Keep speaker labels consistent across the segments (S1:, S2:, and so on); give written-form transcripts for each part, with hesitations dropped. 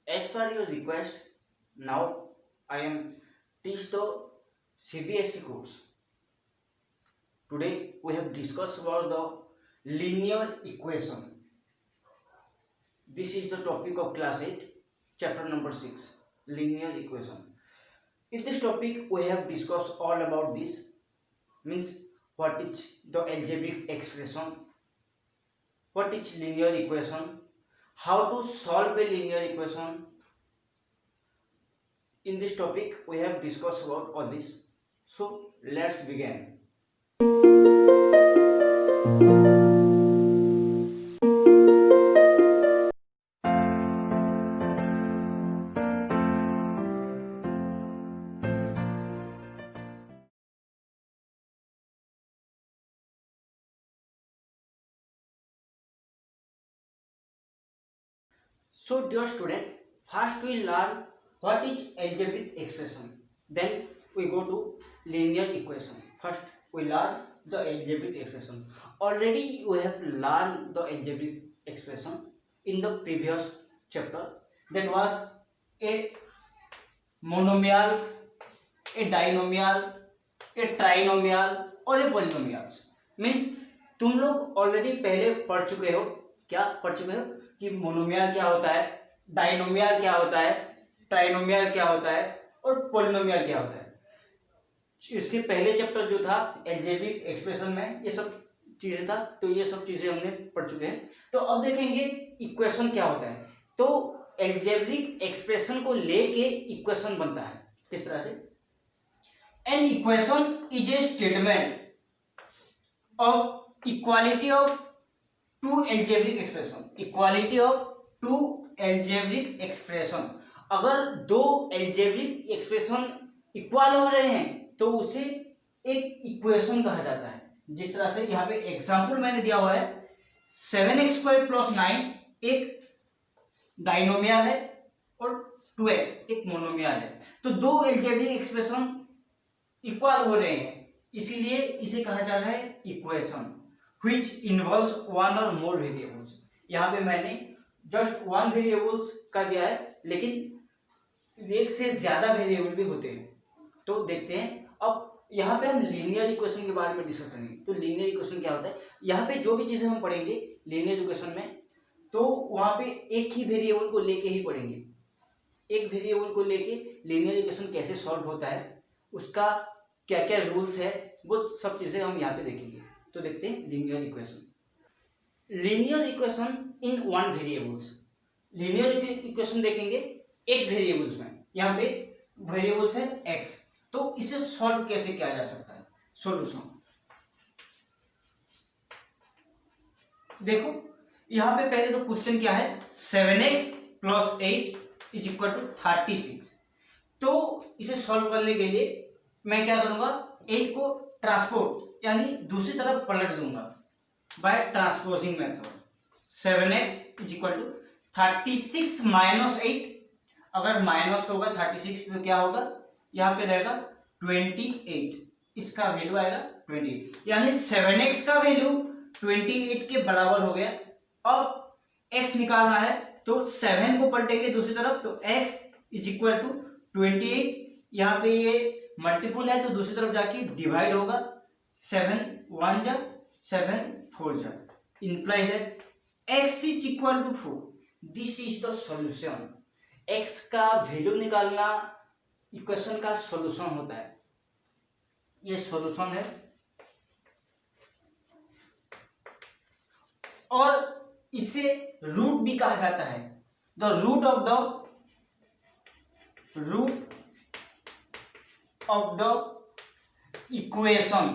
S1: As for your request, now I am teach the CBSE course. Today we have discussed about the linear equation. This is the topic of class 8, chapter number 6, linear equation. In this topic we have discussed all about this, means what is the algebraic expression, what is linear equation, how to solve a linear equation. In this topic we have discussed about all this. So let's begin. So dear student, first we learn what is algebraic expression. Then we go to linear equation. First we learn the algebraic expression. Already we have learned the algebraic expression in the previous chapter. That was a monomial, a dinomial, a trinomial और ए polynomials. Means तुम लोग already पहले पढ़ चुके हो. क्या पढ़ चुके हो कि मोनोमियल क्या होता है, डायनोमियल क्या होता है, ट्राइनोमियल क्या होता है और पॉलिनोमियल क्या होता है. इसके पहले चैप्टर जो था अलजेब्रिक एक्सप्रेशन में ये सब चीजें था, तो ये सब चीजें हमने पढ़ चुके हैं. तो अब देखेंगे इक्वेशन क्या होता है. तो अलजेब्रिक एक्सप्रेशन को लेके इक्वेशन बनता है. किस तरह से? An equation is a statement of equality of two algebraic expression. Equality of two algebraic expression. अगर दो algebraic expression इक्वल हो रहे हैं तो उसे एक इक्वेशन कहा जाता है. जिस तरह से यहाँ पे एग्जाम्पल मैंने दिया हुआ है 7x² + 9 एक डायनोमियल है और 2x एक मोनोमियल है. तो दो algebraic expression इक्वल हो रहे हैं, इसीलिए इसे कहा जा रहा है इक्वेशन व्हिच इन्वॉल्व्स वन और मोर वेरिएबल्स. यहाँ पे मैंने जस्ट वन वेरिएबल्स का दिया है, लेकिन एक से ज्यादा वेरिएबल भी होते हैं. तो देखते हैं. अब यहाँ पे हम लीनियर इक्वेशन के बारे में डिस्कस करेंगे. तो लीनियर इक्वेशन क्या होता है, यहाँ पे जो भी चीजें हम पढ़ेंगे लीनियर इक्वेशन में, तो वहां पे एक ही वेरिएबल को लेके ही पढ़ेंगे. एक वेरिएबल को लेके लीनियर इक्वेशन कैसे सॉल्व होता है, उसका क्या क्या रूल्स है, वो सब चीजें हम यहाँ पे देखेंगे. तो देखते हैं linear equation. Linear equation in one variables. Linear equation देखेंगे एक वेरिएबल्स में. यहाँ पे वेरिएबल्स है x. तो इसे सॉल्व कैसे किया जा सकता है. सॉल्यूशन देखो, यहाँ पे पहले तो क्वेश्चन क्या है, 7x + 8 = 36. तो इसे सॉल्व करने के लिए मैं क्या करूंगा, 8 को ट्रांसपोर्ट यानी दूसरी तरफ पलट दूंगा बाय ट्रांसपोजिंग मेथड. 7x = 36 - 8. अगर माइनस होगा 36 तो क्या होगा, यहाँ पे रहेगा 28. इसका वैल्यू आएगा 28, यानी 7x का वैल्यू 28 के बराबर हो गया. अब x निकालना है तो 7 को पलटेंगे दूसरी तरफ, तो x = 28. यहाँ पे ये मल्टीपल है तो दूसरी तरफ जाके डिवाइड होगा. 7 1 जा 7 4 जा, imply that x = 4. This is the solution. x का वैल्यू निकालना इक्वेशन का सॉल्यूशन होता है. ये सॉल्यूशन है. और इसे रूट भी कहा जाता है. The root of the equation.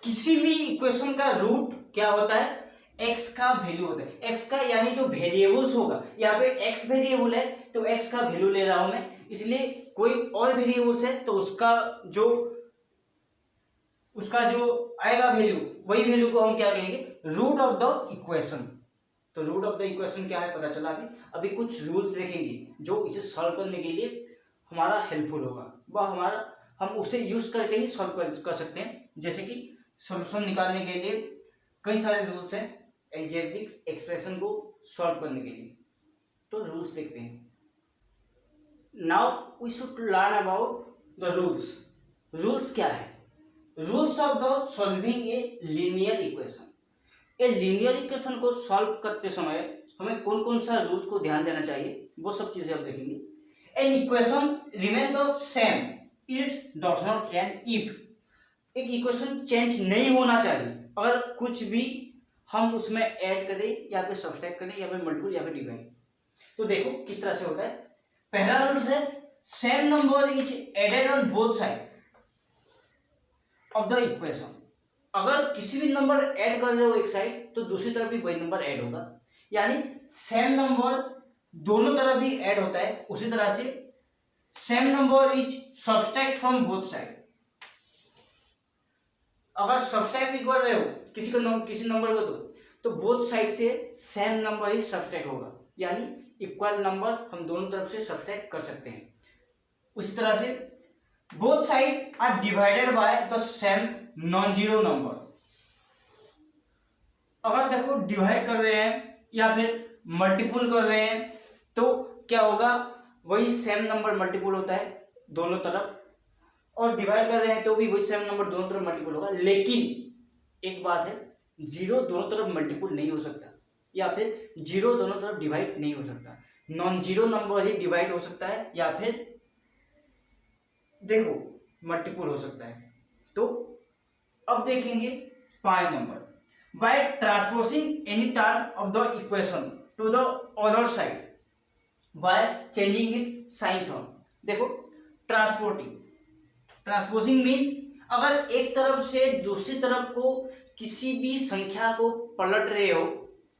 S1: किसी भी इक्वेशन का रूट क्या होता है, x का वैल्यू होता है. x का यानी जो वेरिएबल्स होगा, यहाँ पे x वेरिएबल है तो x का वैल्यू ले रहा हूं मैं, इसलिए कोई और वेरिएबल्स है तो उसका जो आएगा वैल्यू, वही वैल्यू को हम क्या कहेंगे, रूट ऑफ द इक्वेशन. तो रूट ऑफ द इक्वेशन क्या है पता चला. अभी कुछ रूल्स देखेंगे जो इसे सॉल्व करने के लिए हमारा हेल्पफुल होगा. वह हम उसे यूज करके ही सॉल्व कर सकते हैं. जैसे कि सॉल्यूशन निकालने के लिए कई सारे रूल्स हैं. एल्जेब्रिक एक्सप्रेशन को सॉल्व करने के लिए। तो रूल्स देखते हैं। Now we should learn about the rules. Rules क्या है? Rules of the solving a linear equation. A linear equation को सॉल्व करते समय हमें कौन कौन सा रूल्स को ध्यान देना चाहिए, वो सब चीजें हम देखेंगे। An equation remain the same it's does not change if. एक इक्वेशन चेंज नहीं होना चाहिए अगर कुछ भी हम उसमें ऐड करें या फिर सब्सट्रैक्ट करें या फिर मल्टीपल या फिर डिवाइड। तो देखो किस तरह से होता है। पहला रूल है same number is added on both side of the equation. अगर किसी भी नंबर ऐड कर रहे हो एक साइड तो दूसरी तरफ भी वही नंबर ऐड होगा, यानी सेम नंबर दोनों तरफ भी ऐड होता है। उसी तरह से same number is subtract from both side. अगर सब्सट्रैक्ट भी कर रहे हो किसी नंबर को तो बोथ साइड से सेम नंबर ही सब्सट्रैक्ट होगा, यानी इक्वल नंबर हम दोनों तरफ से सब्सट्रैक्ट कर सकते हैं। उसी तरह से both side are divided by the same non zero number. अगर देखो डिवाइड कर रहे हैं या फिर मल्टीपल कर रहे हैं तो क्या होगा, वही सेम नंबर मल्टीपल होता है दोनों तरफ, और डिवाइड कर रहे हैं तो भी वही सेम नंबर दोनों तरफ मल्टीपल होगा। लेकिन एक बात है, जीरो दोनों तरफ मल्टीपल नहीं हो सकता या फिर जीरो दोनों तरफ डिवाइड नहीं हो सकता। नॉन जीरो नंबर ही डिवाइड हो सकता है या फिर देखो मल्टीपल हो सकता है। तो अब देखेंगे pi number. By transposing any term of the equation to the other side by changing its sign form. देखो ट्रांसपोजिंग मीन्स अगर एक तरफ से दूसरी तरफ को किसी भी संख्या को पलट रहे हो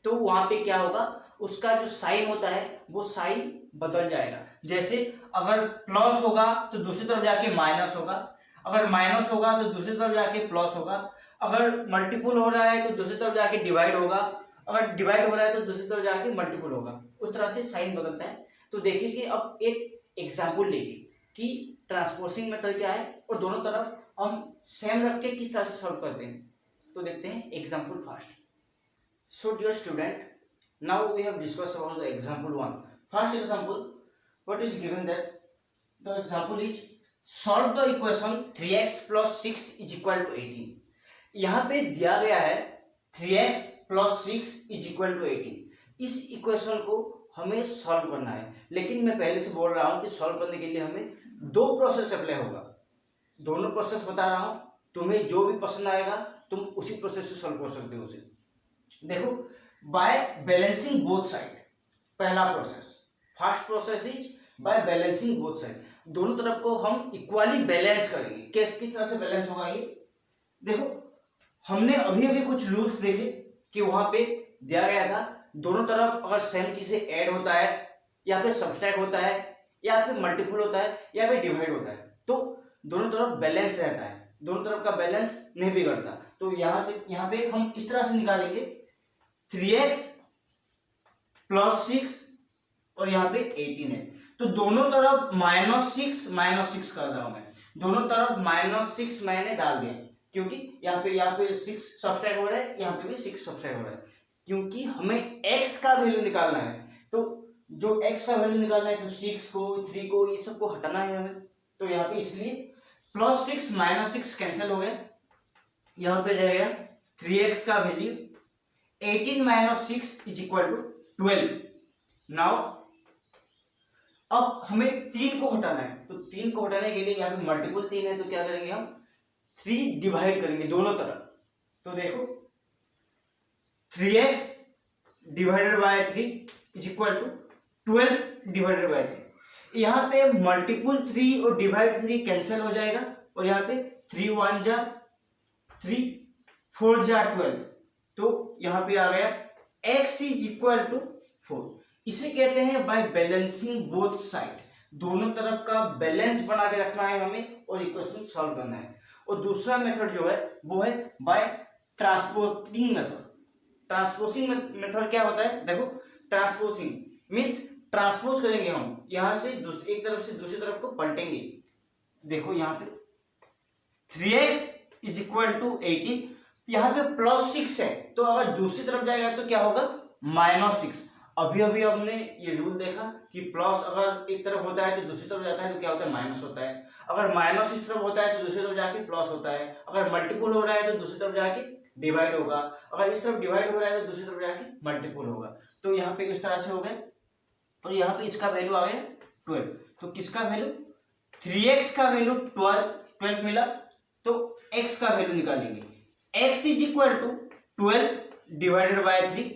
S1: तो वहां पे क्या होगा, उसका जो साइन होता है वो साइन बदल जाएगा। जैसे अगर प्लस होगा तो दूसरी तरफ जाके माइनस होगा, अगर माइनस होगा तो दूसरी तरफ जाके प्लस होगा, अगर मल्टीपल हो रहा है तो दूसरी तरफ जाके डिवाइड होगा, अगर डिवाइड हो रहा है तो दूसरी तरफ जाके मल्टीपल होगा। उस तरह से साइन बदलता है। तो देखिए अब एक एग्जाम्पल लेंगे कि ट्रांसपोजिंग मेथड क्या है और दोनों तरफ हम सेम रख के किस तरह से सॉल्व करते हैं। तो देखते हैं example first. So dear student, now we have discussed about the example 1. First example, what is given that the example is solve the equation 3x plus 6 is equal to 18. यहाँ पे दिया गया है 3x plus 6 is equal to 18. इस equation को हमें solve करना है, लेकिन मैं पहले से बोल रहा हूँ कि सॉल्व करने के लिए हमें दो प्रोसेस अप्लाई होगा। दोनों प्रोसेस बता रहा हूँ, तुम्हें जो भी पसंद आएगा तुम उसी प्रोसेस से सॉल्व कर सकते हो उसे। देखो बाय बैलेंसिंग बोथ साइड, पहला process, first process is by balancing both side. दोनों तरफ को हम इक्वली बैलेंस करेंगे। किस तरह से बैलेंस होगा ये देखो, हमने अभी अभी कुछ रूल्स देखे कि वहां पे दिया गया था दोनों तरफ अगर सेम चीजें ऐड होता है या फिर सब्सट्रैक्ट होता है या फिर मल्टीपल होता है या फिर डिवाइड होता है तो दोनों तरफ बैलेंस रहता है, दोनों तरफ का बैलेंस नहीं बिगड़ता। तो यहाँ पे हम किस तरह से निकालेंगे, 3x प्लस 6 और यहाँ पे 18 है तो दोनों तरफ -6 कर रहा हूं मैं, दोनों तरफ -6 मैंने डाल दिया क्योंकि यहाँ पे 6 सब्सट्रैक्ट हो रहा है, यहाँ पे भी 6 सब्सट्रैक्ट हो रहा है क्योंकि हमें x का वैल्यू निकालना है। तो जो x का वैल्यू निकालना है तो 6 को 3 को ये सबको हटाना है हमें, तो यहाँ पे इसलिए +6 -6 कैंसिल हो गया, यहाँ पे रहेगा 3x का value 18 - 6 is equal to 12। Now अब हमें 3 को हटाना है, तो 3 को हटाने के लिए यहाँ पे मल्टीपल 3 है तो क्या करेंगे हम 3 डिवाइड करेंगे दोनों तरफ। तो देखो 3x divided by 3 is equal to 12 divided by 3। यहाँ पे मल्टीपल 3 और डिवाइड 3 कैंसिल हो जाएगा और यहाँ पे 3 1 जा 3 4 जा 12, तो यहाँ पे आ गया x इज इक्वल टू 4। इसे कहते हैं बाय बैलेंसिंग बोथ साइड, दोनों तरफ का बैलेंस बना के रखना है हमें और इक्वेशन सॉल्व करना है। और दूसरा मेथड जो है वो है by transposing method. Transposing method क्या होता है, देखो ट्रांसपोजिंग मीन्स ट्रांसपोज करेंगे हम, यहाँ से एक तरफ से दूसरी तरफ को पलटेंगे। देखो यहाँ पे 3x इज इक्वल टू 18 यहाँ पे +6 है, तो अगर दूसरी तरफ जाएगा तो क्या होगा, -6। अभी अभी हमने ये रूल देखा कि प्लस अगर एक तरफ होता है तो दूसरी तरफ जाता है तो क्या होता है, माइनस होता है। अगर माइनस इस तरफ होता है तो दूसरी तरफ जाके प्लस होता है। अगर मल्टीपल हो रहा है तो दूसरी तरफ जाके डिवाइड होगा। अगर इस तरफ डिवाइड हो रहा है तो दूसरी तरफ जाके मल्टीपल होगा। तो यहाँ पे इस तरह से हो गया, और यहाँ पे इसका वैल्यू आ गया 12। तो किसका वैल्यू, 3x का वैल्यू 12 मिला, तो x का वैल्यू निकालेंगे। x is equal to 12 divided by 3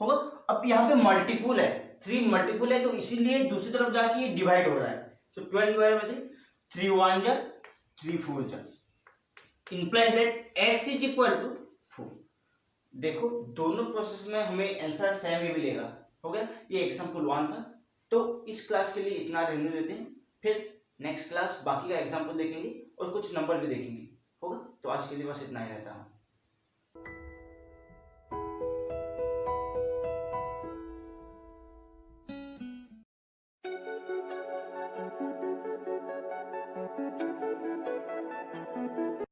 S1: होगा। अब यहाँ पे मल्टीपुल है, 3 मल्टीपुल है, तो इसीलिए दूसरी तरफ जाके ये डिवाइड हो रहा है। तो 12 डिवाइडेड बाय 3, 3 1 जा 3 4 जा, implies that x is equal to 4। देखो दोनों प्रोसेस में हमें आंसर सेम ही मिलेगा। हो गया, ये एग्जांपल 1 था। तो इस क्लास के लिए इतना रहने देते हैं, फिर नेक्स्ट क्लास बाकी का एग्जांपल देखेंगे और कुछ नंबर भी देखेंगे। होगा, तो आज के लिए बस इतना ही रहता है।